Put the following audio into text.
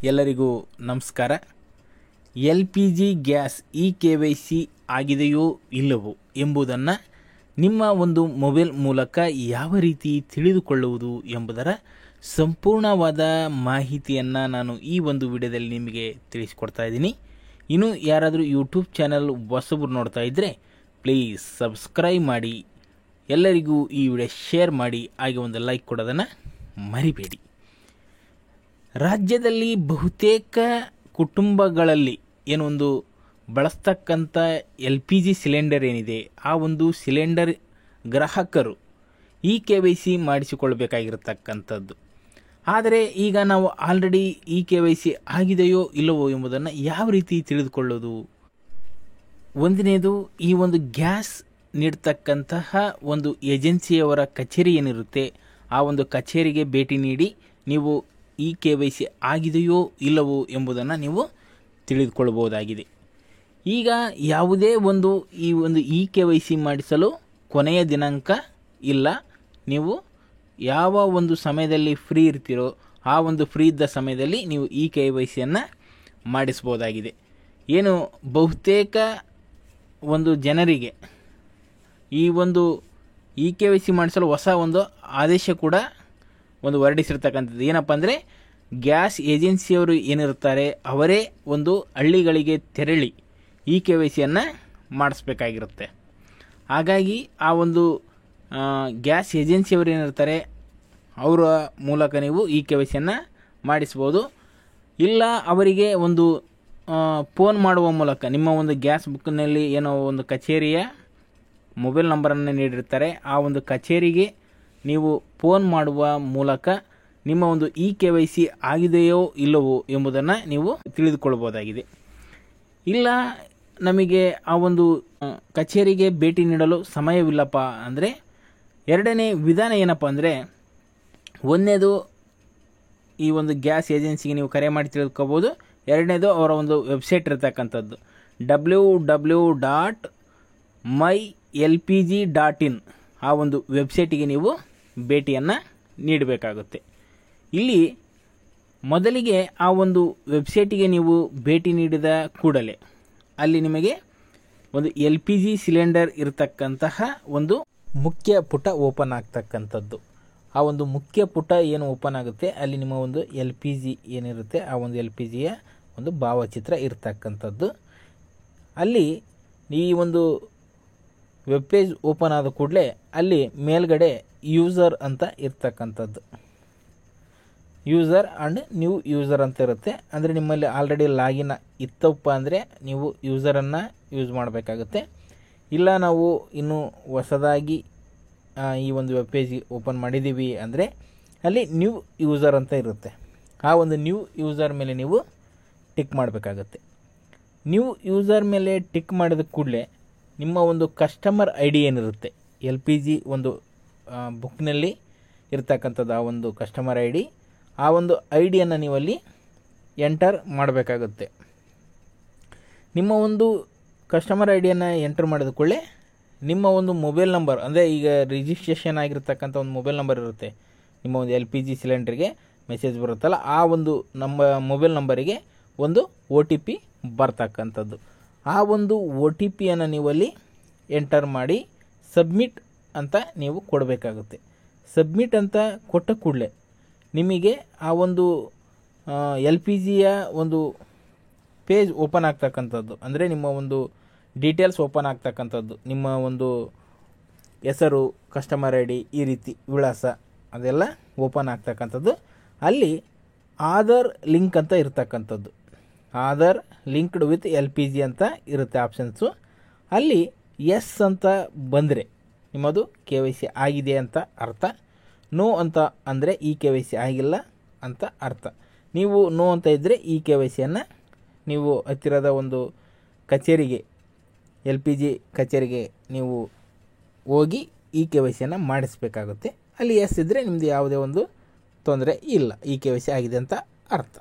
ಎಲ್ಲರಿಗೂ ನಮಸ್ಕಾರ. LPG gas KYC ಆಗಿದೆಯೋ ಇಲ್ಲವೋ ಎಂಬುದನ್ನು ನಿಮ್ಮ ಒಂದು ಮೊಬೈಲ್ ಮೂಲಕ ಯಾವ ರೀತಿ ತಿಳಿದುಕೊಳ್ಳುವುದು ಎಂಬುದರ ಸಂಪೂರ್ಣವಾದ ಮಾಹಿತಿಯನ್ನು ನಾನು ಈ ಒಂದು ವಿಡಿಯೋದಲ್ಲಿ ನಿಮಗೆ ತಿಳಿಸಿಕೊಡ್ತಾ ಇದ್ದೀನಿ. ಇನ್ನು ಯಾರಾದರೂ ಯೂಟ್ಯೂಬ್ ಚಾನಲ್ ಹೊಸಬರು ನೋಡ್ತಾ ಇದ್ದರೆ ಪ್ಲೀಸ್ ಸಬ್ಸ್ಕ್ರೈಬ್ ಮಾಡಿ, ಎಲ್ಲರಿಗೂ ಈ ವಿಡಿಯೋ ಶೇರ್ ಮಾಡಿ, ಹಾಗೆ ಒಂದು ಲೈಕ್ ಕೊಡೋದನ್ನು ಮರಿಬೇಡಿ. ರಾಜ್ಯದಲ್ಲಿ ಬಹುತೇಕ ಕುಟುಂಬಗಳಲ್ಲಿ ಏನೊಂದು ಬಳಸ್ತಕ್ಕಂಥ LPG ಸಿಲಿಂಡರ್ ಏನಿದೆ, ಆ ಒಂದು ಸಿಲಿಂಡರ್ ಗ್ರಾಹಕರು KYC ಮಾಡಿಸಿಕೊಳ್ಬೇಕಾಗಿರತಕ್ಕಂಥದ್ದು. ಆದರೆ ಈಗ ನಾವು ಆಲ್ರೆಡಿ KYC ಆಗಿದೆಯೋ ಇಲ್ಲವೋ ಎಂಬುದನ್ನು ಯಾವ ರೀತಿ ತಿಳಿದುಕೊಳ್ಳೋದು? ಒಂದನೇದು, ಈ ಒಂದು ಗ್ಯಾಸ್ ನೀಡ್ತಕ್ಕಂತಹ ಒಂದು ಏಜೆನ್ಸಿಯವರ ಕಚೇರಿ ಏನಿರುತ್ತೆ, ಆ ಒಂದು ಕಚೇರಿಗೆ ಭೇಟಿ ನೀಡಿ ನೀವು KYC ಆಗಿದೆಯೋ ಇಲ್ಲವೋ ಎಂಬುದನ್ನು ನೀವು ತಿಳಿದುಕೊಳ್ಳಬಹುದಾಗಿದೆ. ಈಗ ಯಾವುದೇ ಒಂದು ಈ ಒಂದು KYC ಮಾಡಿಸಲು ಕೊನೆಯ ದಿನಾಂಕ ಇಲ್ಲ. ನೀವು ಯಾವ ಒಂದು ಸಮಯದಲ್ಲಿ ಫ್ರೀ ಇರ್ತೀರೋ ಆ ಒಂದು ಫ್ರೀ ಇದ್ದ ಸಮಯದಲ್ಲಿ ನೀವು KYCಯನ್ನು ಮಾಡಿಸ್ಬೋದಾಗಿದೆ. ಏನು ಬಹುತೇಕ ಒಂದು ಜನರಿಗೆ ಈ ಒಂದು KYC ಮಾಡಿಸಲು ಹೊಸ ಒಂದು ಆದೇಶ ಕೂಡ ಒಂದು ಹೊರಡಿಸಿರ್ತಕ್ಕಂಥದ್ದು. ಏನಪ್ಪ ಅಂದರೆ, ಗ್ಯಾಸ್ ಏಜೆನ್ಸಿಯವರು ಏನಿರ್ತಾರೆ ಅವರೇ ಒಂದು ಹಳ್ಳಿಗಳಿಗೆ ತೆರಳಿ KYCಯನ್ನು ಮಾಡಿಸ್ಬೇಕಾಗಿರುತ್ತೆ. ಹಾಗಾಗಿ ಆ ಒಂದು ಗ್ಯಾಸ್ ಏಜೆನ್ಸಿಯವರು ಏನಿರ್ತಾರೆ ಅವರ ಮೂಲಕ ನೀವು KYCಯನ್ನು ಮಾಡಿಸ್ಬೋದು. ಇಲ್ಲ ಅವರಿಗೆ ಒಂದು ಫೋನ್ ಮಾಡುವ ಮೂಲಕ ನಿಮ್ಮ ಒಂದು ಗ್ಯಾಸ್ ಬುಕ್ನಲ್ಲಿ ಏನೋ ಒಂದು ಕಚೇರಿಯ ಮೊಬೈಲ್ ನಂಬರನ್ನು ನೀಡಿರ್ತಾರೆ, ಆ ಒಂದು ಕಚೇರಿಗೆ ನೀವು ಫೋನ್ ಮಾಡುವ ಮೂಲಕ ನಿಮ್ಮ ಒಂದು KYC ಆಗಿದೆಯೋ ಇಲ್ಲವೋ ಎಂಬುದನ್ನು ನೀವು ತಿಳಿದುಕೊಳ್ಬೋದಾಗಿದೆ. ಇಲ್ಲ ನಮಗೆ ಆ ಒಂದು ಕಚೇರಿಗೆ ಭೇಟಿ ನೀಡಲು ಸಮಯವಿಲ್ಲಪ್ಪ ಅಂದರೆ, ಎರಡನೇ ವಿಧಾನ ಏನಪ್ಪ ಅಂದರೆ, ಒಂದನೇದು ಈ ಒಂದು ಗ್ಯಾಸ್ ಏಜೆನ್ಸಿಗೆ ನೀವು ಕರೆ ಮಾಡಿ ತಿಳ್ಕೊಬೋದು. ಎರಡನೇದು ಅವರ ಒಂದು ವೆಬ್ಸೈಟ್ ಇರತಕ್ಕಂಥದ್ದು www.mylpg.in, ಆ ಒಂದು ವೆಬ್ಸೈಟಿಗೆ ನೀವು ಭೇಟಿಯನ್ನು ನೀಡಬೇಕಾಗುತ್ತೆ. ಇಲ್ಲಿ ಮೊದಲಿಗೆ ಆ ಒಂದು ವೆಬ್ಸೈಟಿಗೆ ನೀವು ಭೇಟಿ ನೀಡಿದ ಕೂಡಲೇ ಅಲ್ಲಿ ನಿಮಗೆ ಒಂದು LPG ಸಿಲಿಂಡರ್ ಇರತಕ್ಕಂತಹ ಒಂದು ಮುಖ್ಯ ಪುಟ ಓಪನ್ ಆಗ್ತಕ್ಕಂಥದ್ದು. ಆ ಒಂದು ಮುಖ್ಯ ಪುಟ ಏನು ಓಪನ್ ಆಗುತ್ತೆ ಅಲ್ಲಿ ನಿಮ್ಮ ಒಂದು LPG ಏನಿರುತ್ತೆ ಆ ಒಂದು LPGಯ ಒಂದು ಭಾವಚಿತ್ರ ಇರತಕ್ಕಂಥದ್ದು. ಅಲ್ಲಿ ಈ ಒಂದು ವೆಬ್ ಪೇಜ್ ಓಪನ್ ಆದ ಕೂಡಲೇ ಅಲ್ಲಿ ಮೇಲ್ಗಡೆ ಯೂಸರ್ ಅಂತ ಇರ್ತಕ್ಕಂಥದ್ದು, ಯೂಸರ್ ಆ್ಯಂಡ್ ನ್ಯೂ ಯೂಸರ್ ಅಂತ ಇರುತ್ತೆ. ಅಂದರೆ ನಿಮ್ಮಲ್ಲಿ ಆಲ್ರೆಡಿ ಲಾಗಿನ್ ಇತ್ತಪ್ಪ ಅಂದರೆ ನೀವು ಯೂಸರನ್ನು ಯೂಸ್ ಮಾಡಬೇಕಾಗುತ್ತೆ. ಇಲ್ಲ ನಾವು ಇನ್ನೂ ಹೊಸದಾಗಿ ಈ ಒಂದು ವೆಬ್ ಪೇಜ್ ಓಪನ್ ಮಾಡಿದ್ದೀವಿ ಅಂದರೆ ಅಲ್ಲಿ ನ್ಯೂ ಯೂಸರ್ ಅಂತ ಇರುತ್ತೆ. ಆ ಒಂದು ನ್ಯೂ ಯೂಸರ್ ಮೇಲೆ ನೀವು ಟಿಕ್ ಮಾಡಬೇಕಾಗುತ್ತೆ. ನ್ಯೂ ಯೂಸರ್ ಮೇಲೆ ಟಿಕ್ ಮಾಡಿದ ಕೂಡಲೇ ನಿಮ್ಮ ಒಂದು ಕಸ್ಟಮರ್ ID ಏನಿರುತ್ತೆ LPG ಒಂದು ಬುಕ್ನಲ್ಲಿ ಇರ್ತಕ್ಕಂಥದ್ದು, ಆ ಒಂದು ಕಸ್ಟಮರ್ ID, ಆ ಒಂದು ಐಡಿಯನ್ನು ನೀವಲ್ಲಿ ಎಂಟರ್ ಮಾಡಬೇಕಾಗುತ್ತೆ. ನಿಮ್ಮ ಒಂದು ಕಸ್ಟಮರ್ ಐಡಿಯನ್ನು ಎಂಟರ್ ಮಾಡಿದ ಕೂಡಲೇ ನಿಮ್ಮ ಒಂದು ಮೊಬೈಲ್ ನಂಬರ್, ಅಂದರೆ ಈಗ ರಿಜಿಸ್ಟ್ರೇಷನ್ ಆಗಿರ್ತಕ್ಕಂಥ ಒಂದು ಮೊಬೈಲ್ ನಂಬರ್ ಇರುತ್ತೆ, ನಿಮ್ಮ ಒಂದು LPG ಸಿಲಿಂಡ್ರಿಗೆ ಮೆಸೇಜ್ ಬರುತ್ತಲ್ಲ, ಆ ಒಂದು ಮೊಬೈಲ್ ನಂಬರಿಗೆ ಒಂದು OTP ಬರ್ತಕ್ಕಂಥದ್ದು. ಆ ಒಂದು OTPಯನ್ನು ನೀವಲ್ಲಿ ಎಂಟರ್ ಮಾಡಿ ಸಬ್ಮಿಟ್ ಅಂತ ನೀವು ಕೊಡಬೇಕಾಗುತ್ತೆ. ಸಬ್ಮಿಟ್ ಅಂತ ಕೊಟ್ಟ ಕೂಡಲೇ ನಿಮಗೆ ಆ ಒಂದು LPGಯ ಒಂದು ಪೇಜ್ ಓಪನ್ ಆಗ್ತಕ್ಕಂಥದ್ದು, ಅಂದರೆ ನಿಮ್ಮ ಒಂದು ಡೀಟೇಲ್ಸ್ ಓಪನ್ ಆಗ್ತಕ್ಕಂಥದ್ದು, ನಿಮ್ಮ ಒಂದು ಹೆಸರು, ಕಸ್ಟಮರ್ ID, ಈ ರೀತಿ ವಿಳಾಸ ಅದೆಲ್ಲ ಓಪನ್ ಆಗ್ತಕ್ಕಂಥದ್ದು. ಅಲ್ಲಿ ಆಧಾರ್ ಲಿಂಕ್ ಅಂತ ಇರ್ತಕ್ಕಂಥದ್ದು, ಆಧಾರ್ ಲಿಂಕ್ಡ್ ವಿತ್ LPG ಅಂತ ಇರುತ್ತೆ ಆಪ್ಷನ್ಸು. ಅಲ್ಲಿ ಎಸ್ ಅಂತ ಬಂದರೆ ನಿಮ್ಮದು KYC ಆಗಿದೆ ಅಂತ ಅರ್ಥ. ನೋ ಅಂತ ಅಂದರೆ KYC ಆಗಿಲ್ಲ ಅಂತ ಅರ್ಥ. ನೀವು ನೋ ಅಂತ ಇದ್ದರೆ KYCಯನ್ನು ನೀವು ಹತ್ತಿರದ ಒಂದು ಕಚೇರಿಗೆ, LPG ಕಚೇರಿಗೆ ನೀವು ಹೋಗಿ KYCಯನ್ನು ಮಾಡಿಸ್ಬೇಕಾಗುತ್ತೆ. ಅಲ್ಲಿ ಎಸ್ ಇದ್ದರೆ ನಿಮ್ಮದು ಯಾವುದೇ ಒಂದು ತೊಂದರೆ ಇಲ್ಲ, KYC ಆಗಿದೆ ಅಂತ ಅರ್ಥ.